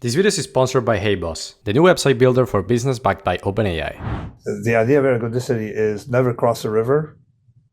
This video is sponsored by HeyBoss, the new website builder for business backed by OpenAI. The idea of ergodicity is never cross a river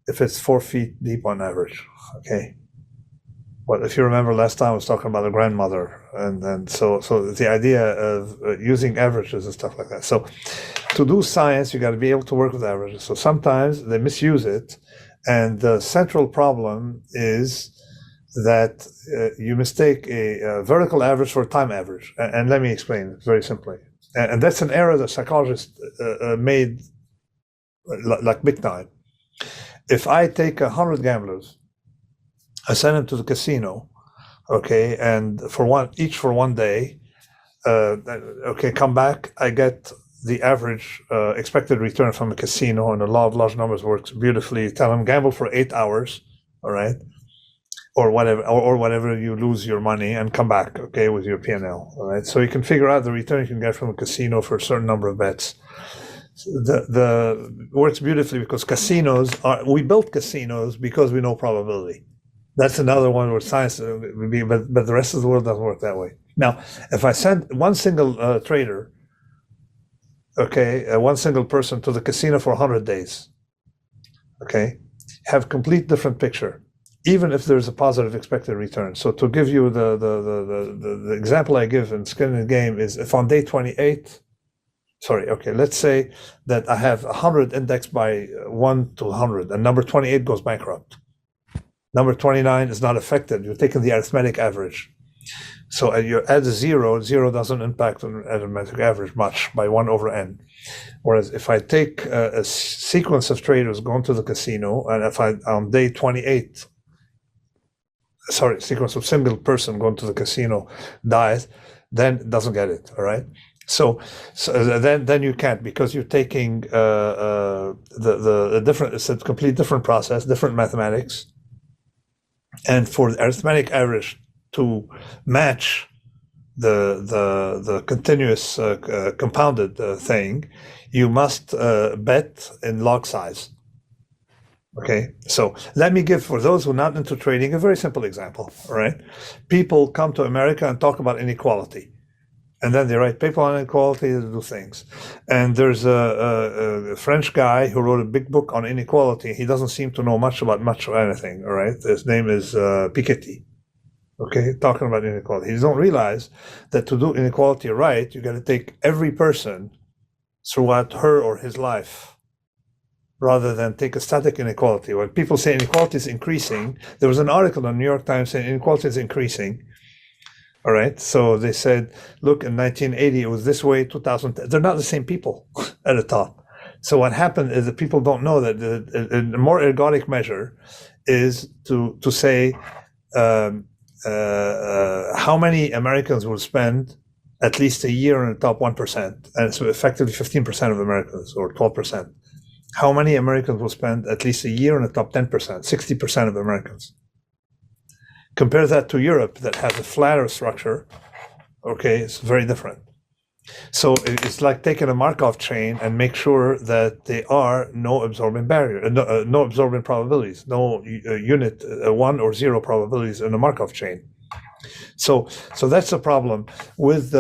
if it's 4 feet deep on average, okay? But if you remember last time I was talking about a grandmother, and so the idea of using averages and stuff like that. So to do science, you got to be able to work with averages. So sometimes they misuse it, and the central problem is that you mistake a vertical average for a time average. And let me explain it very simply. And that's an error that psychologists made like big time. If I take 100 gamblers, I send them to the casino, okay, and each for one day, okay, come back, I get the average expected return from a casino, and the law of large numbers works beautifully. You tell them gamble for 8 hours, all right, or whatever you lose your money, and come back, okay, with your P&L, all right. So you can figure out the return you can get from a casino for a certain number of bets. The works beautifully because we built casinos because we know probability. That's another one where science would be, but the rest of the world doesn't work that way. Now, if I send one single trader, okay, one single person to the casino for 100 days, okay, have complete different picture, even if there's a positive expected return. So to give you the example I give in Skin in the Game is if on day 28, let's say that I have 100 indexed by 1 to 100, and number 28 goes bankrupt. Number 29 is not affected. You're taking the arithmetic average. So you add a zero doesn't impact on arithmetic average much by 1 over n. Whereas if I take a sequence of traders going to the casino, and if I on day 28, sequence of single person going to the casino dies, then it doesn't get it, all right? So then you can't, because you're taking the different, it's a complete different process, different mathematics. And for the arithmetic average to match the continuous compounded thing, you must bet in log size. Okay, so let me give, for those who are not into trading, a very simple example, all right? People come to America and talk about inequality. And then they write paper on inequality to do things. And there's a French guy who wrote a big book on inequality. He doesn't seem to know much of anything, all right? His name is Piketty, okay, talking about inequality. You don't realize that to do inequality right, you got to take every person throughout her or his life, rather than take a static inequality. When people say inequality is increasing, there was an article in the New York Times saying inequality is increasing. All right, so they said, look, in 1980 it was this way, 2000, they're not the same people at the top. So what happened is that people don't know that the more ergodic measure is to say how many Americans will spend at least a year in the top 1%, and so effectively 15% of Americans, or 12%. How many Americans will spend at least a year in the top 10%, 60% of Americans. Compare that to Europe that has a flatter structure, okay, it's very different. So it's like taking a Markov chain and make sure that there are no absorbent barrier, no absorbent probabilities, no unit 1 or 0 probabilities in a Markov chain. So that's the problem with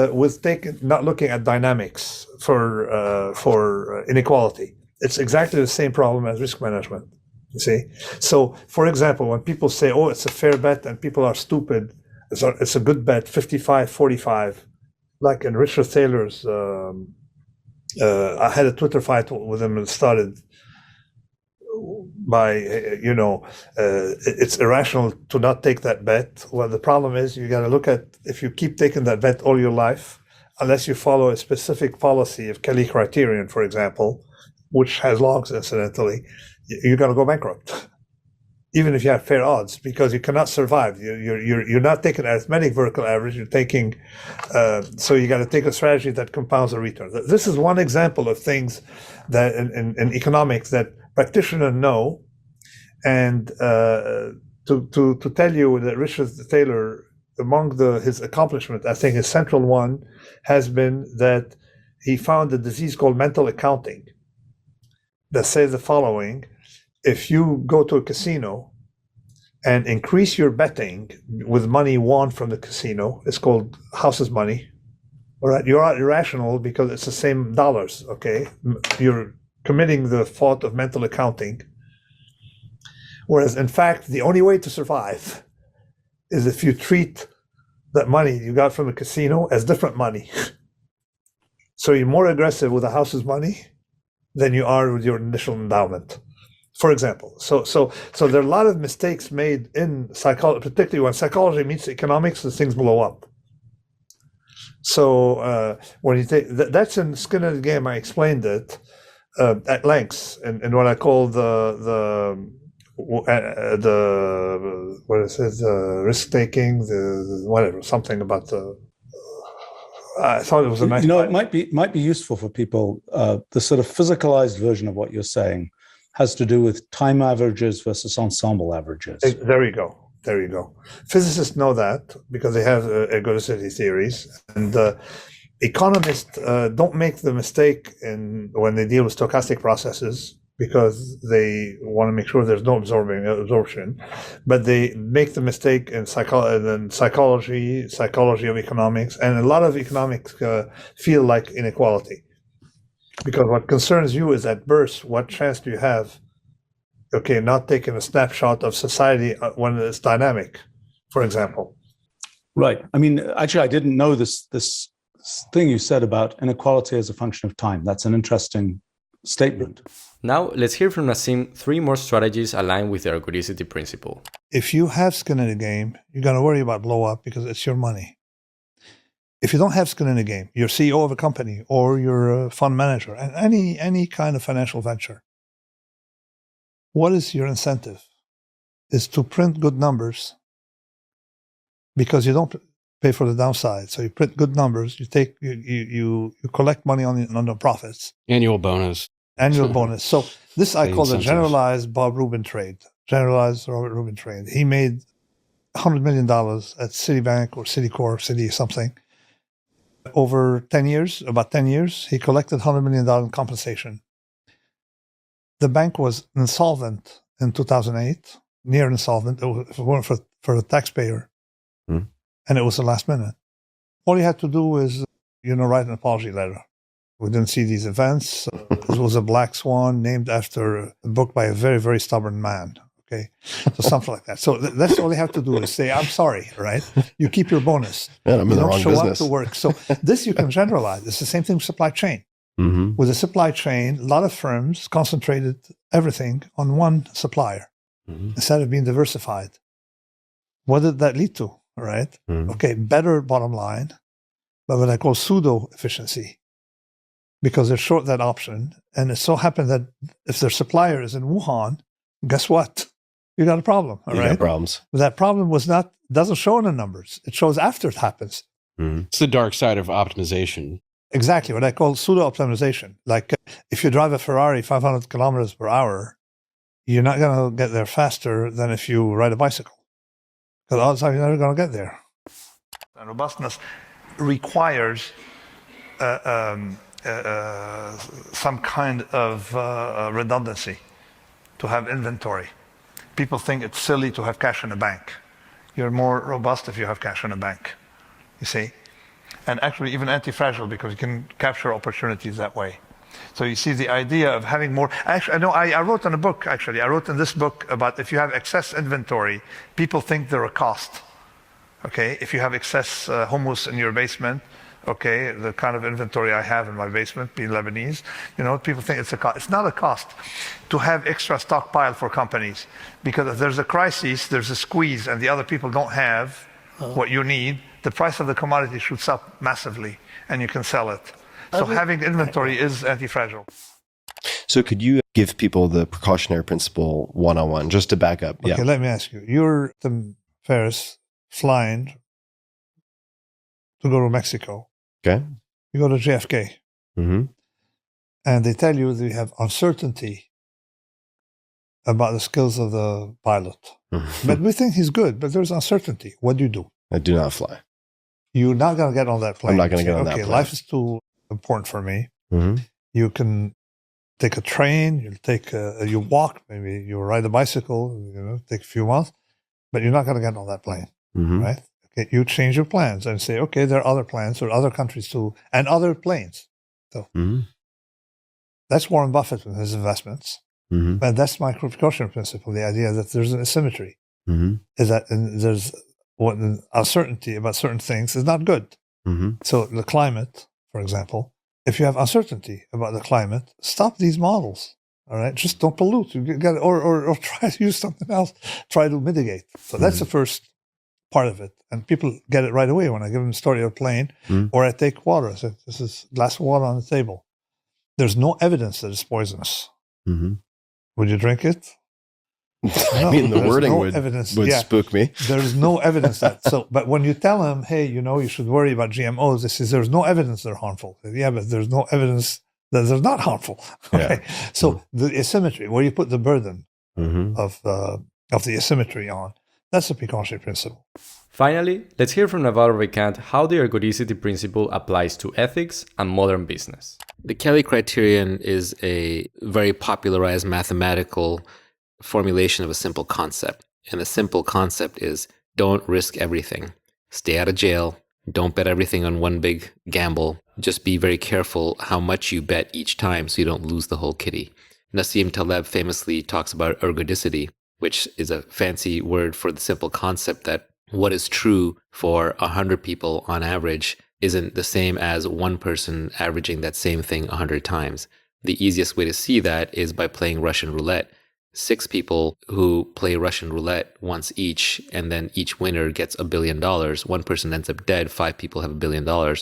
not looking at dynamics for inequality. It's exactly the same problem as risk management. You see, so for example, when people say, "Oh, it's a fair bet," and people are stupid, it's a good bet, 55-45, like in Richard Thaler's. I had a Twitter fight with him and started by, it's irrational to not take that bet. Well, the problem is you got to look at, if you keep taking that bet all your life, unless you follow a specific policy of Kelly criterion, for example, which has logs incidentally, you're going to go bankrupt, even if you have fair odds, because you cannot survive. You're not taking arithmetic vertical average. You're taking, so you got to take a strategy that compounds a return. This is one example of things that in economics that practitioners know. And to tell you that Richard Thaler, among his accomplishments, I think his central one has been that he found a disease called mental accounting that says the following: if you go to a casino and increase your betting with money won from the casino, it's called house's money, All right, you're not irrational because it's the same dollars. Okay, you're committing the fault of mental accounting. Whereas, in fact, the only way to survive is if you treat that money you got from the casino as different money. So you're more aggressive with the house's money than you are with your initial endowment, for example. So there are a lot of mistakes made in psychology, particularly when psychology meets economics, the things blow up. So when you take that's in Skin in the Game, I explained it at length in what I call the what is it, risk taking, the whatever, something about the. I thought it was a nice. It might be useful for people. The sort of physicalized version of what you're saying has to do with time averages versus ensemble averages. There you go. There you go. Physicists know that because they have ergodicity theories, and economists don't make the mistake when they deal with stochastic processes because they want to make sure there's no absorption, but they make the mistake in psychology of economics, and a lot of economics feel like inequality. Because what concerns you is at birth, what chance do you have, okay, not taking a snapshot of society when it's dynamic, for example. Right. I mean, actually, I didn't know this thing you said about inequality as a function of time. That's an interesting statement. Now, let's hear from Nassim 3 more strategies aligned with the ergodicity principle. If you have skin in the game, you're going to worry about blow up because it's your money. If you don't have skin in the game, you're CEO of a company or you're a fund manager, and any kind of financial venture, what is your incentive? Is to print good numbers because you don't pay for the downside. So you print good numbers, you collect money on the profits. Annual bonus. So this I call the incentives. generalized Bob Rubin trade, generalized Robert Rubin trade. He made $100 million at Citibank or Citicorp, Citi something. Over 10 years, about 10 years, he collected $100 million in compensation. The bank was insolvent in 2008, near insolvent, if it weren't for the taxpayer. And it was the last minute. All you had to do is, write an apology letter. We didn't see these events. It was a black swan named after a book by a very, very stubborn man. Okay, so something like that. So that's all you have to do is say, "I'm sorry," right? You keep your bonus. Man, I'm in the wrong show business. up to work. So this you can generalize. It's the same thing with supply chain. Mm-hmm. With the supply chain, a lot of firms concentrated everything on one supplier instead of being diversified. What did that lead to? Right? Okay, better bottom line, but what I call pseudo efficiency, because they're short that option, and it so happened that if their supplier is in Wuhan, guess what? You got a problem. All right. Got problems. But that problem doesn't show in the numbers. It shows after it happens. It's the dark side of optimization. Exactly, what I call pseudo optimization. Like if you drive a Ferrari 500 kilometers per hour, you're not going to get there faster than if you ride a bicycle. Because odds are you're never going to get there. And robustness requires some kind of redundancy to have inventory. People think it's silly to have cash in a bank. You're more robust if you have cash in a bank, you see? And actually even anti-fragile because you can capture opportunities that way. So you see the idea of having more. Actually, I wrote in a book, actually. I wrote in this book about if you have excess inventory, people think they're a cost. Okay, if you have excess hummus in your basement, okay, the kind of inventory I have in my basement, being Lebanese, people think it's a cost. It's not a cost to have extra stockpile for companies, because if there's a crisis, there's a squeeze, and the other people don't have what you need, the price of the commodity shoots up massively, and you can sell it. So having inventory is anti-fragile. So could you give people the precautionary principle one-on-one, just to back up? Okay, let me ask you. You're Tim Ferriss flying to go to Mexico. Okay. You go to JFK. Mm-hmm. And they tell you they have uncertainty about the skills of the pilot. But we think he's good, but there's uncertainty. What do? I do not fly. You're not going to get on that plane. I'm not going to get on that plane. Okay, life is too important for me. Mm-hmm. You can take a train, you walk, maybe you ride a bicycle, take a few months, but you're not going to get on that plane, right? Okay, you change your plans and say, okay, there are other plans or other countries too, and other planes. So that's Warren Buffett with his investments. But that's my precautionary principle, the idea that there's an asymmetry. Is that there's an uncertainty about certain things is not good. So the climate, for example, if you have uncertainty about the climate, stop these models. All right, just don't pollute. You got or try to use something else. Try to mitigate. So that's the first part of it, and people get it right away when I give them a story of a plane, or I take water. I say, "This is a glass of water on the table." There's no evidence that it's poisonous. Would you drink it? I mean, the wording no would spook me. There's no evidence that. So, but when you tell them, hey, you should worry about GMOs, they say there's no evidence they're harmful. Yeah, but there's no evidence that they're not harmful. Okay. So the asymmetry, where you put the burden of the asymmetry on, that's the precautionary principle. Finally, let's hear from Navarro Vicant how the ergodicity principle applies to ethics and modern business. The Kelly criterion is a very popularized mathematical formulation of a simple concept. And the simple concept is don't risk everything. Stay out of jail. Don't bet everything on one big gamble. Just be very careful how much you bet each time so you don't lose the whole kitty. Nassim Taleb famously talks about ergodicity, which is a fancy word for the simple concept that what is true for 100 people on average isn't the same as one person averaging that same thing 100 times. The easiest way to see that is by playing Russian roulette. 6 people who play Russian roulette once each, and then each winner gets $1 billion. One person ends up dead, 5 people have $1 billion,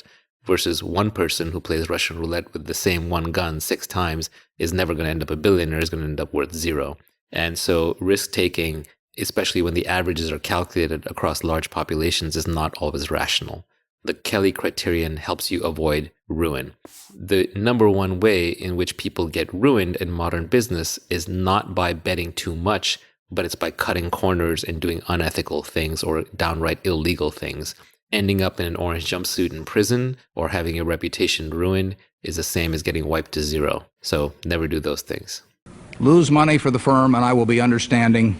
versus one person who plays Russian roulette with the same one gun 6 times is never going to end up a billionaire, is going to end up worth 0. And so risk-taking, especially when the averages are calculated across large populations, is not always rational. The Kelly criterion helps you avoid ruin. The number one way in which people get ruined in modern business is not by betting too much, but it's by cutting corners and doing unethical things or downright illegal things. Ending up in an orange jumpsuit in prison or having your reputation ruined is the same as getting wiped to 0. So never do those things. Lose money for the firm and I will be understanding.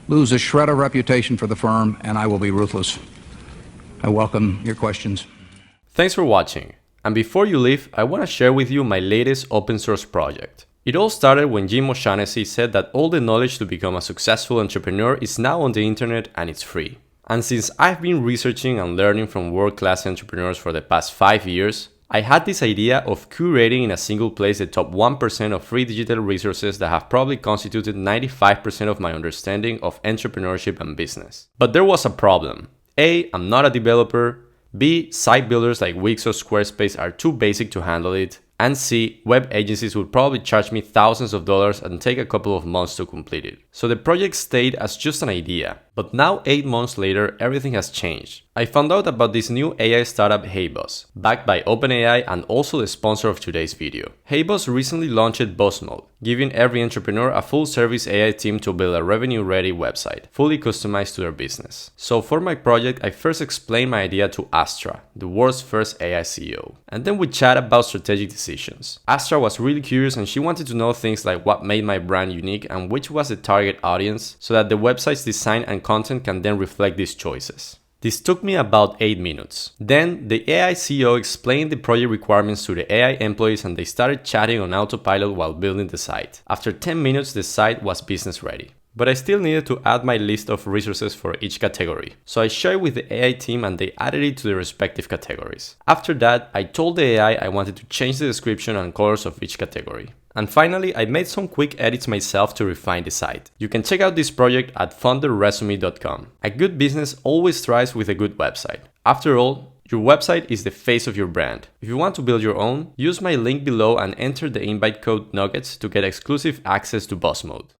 Lose a shred of reputation for the firm and I will be ruthless. I welcome your questions. Thanks for watching. And before you leave, I want to share with you my latest open source project. It all started when Jim O'Shaughnessy said that all the knowledge to become a successful entrepreneur is now on the internet and it's free. And since I've been researching and learning from world-class entrepreneurs for the past 5 years, I had this idea of curating in a single place the top 1% of free digital resources that have probably constituted 95% of my understanding of entrepreneurship and business. But there was a problem. A, I'm not a developer. B, site builders like Wix or Squarespace are too basic to handle it. And C, web agencies would probably charge me thousands of dollars and take a couple of months to complete it. So the project stayed as just an idea. But now 8 months later, everything has changed. I found out about this new AI startup HeyBoss, backed by OpenAI and also the sponsor of today's video. HeyBoss recently launched Boss Mode, giving every entrepreneur a full-service AI team to build a revenue-ready website, fully customized to their business. So for my project, I first explained my idea to Astra, the world's first AI CEO. And then we chat about strategic decisions. Astra was really curious and she wanted to know things like what made my brand unique and which was the target audience, so that the website's design and content can then reflect these choices. This took me about 8 minutes. Then the AI CEO explained the project requirements to the AI employees and they started chatting on autopilot while building the site. After 10 minutes, the site was business ready. But I still needed to add my list of resources for each category. So I shared with the AI team and they added it to the respective categories. After that, I told the AI I wanted to change the description and colors of each category. And finally, I made some quick edits myself to refine the site. You can check out this project at founderresume.com. A good business always thrives with a good website. After all, your website is the face of your brand. If you want to build your own, use my link below and enter the invite code NUGGETS to get exclusive access to Boss Mode.